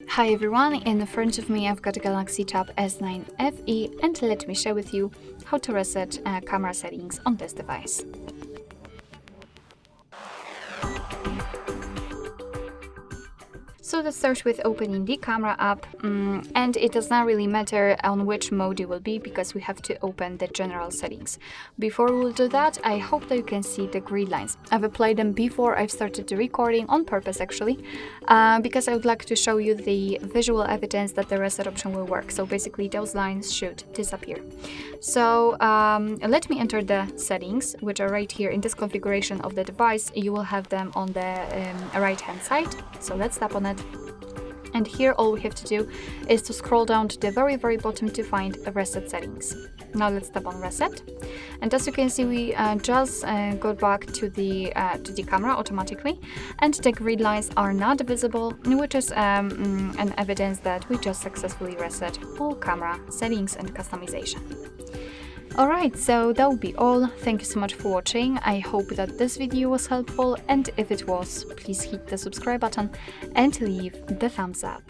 Hi everyone, in front of me I've got a Galaxy Tab S9 FE and let me share with you how to reset camera settings on this device. So let's start with opening the camera app, and it does not really matter on which mode you will be because we have to open the general settings. Before we will do that, I hope that you can see the grid lines. I've applied them before I've started the recording on purpose actually, because I would like to show you the visual evidence that the reset option will work. So basically those lines should disappear. So let me enter the settings, which are right here in this configuration of the device. You will have them on the right hand side. So let's tap on it. And here all we have to do is to scroll down to the very bottom to find the reset settings. Now let's tap on reset. And as you can see, we just got back to the camera automatically, and the grid lines are not visible, which is an evidence that we just successfully reset all camera settings and customization. Alright, so that will be all. Thank you so much for watching. I hope that this video was helpful, and if it was, please hit the subscribe button and leave the thumbs up.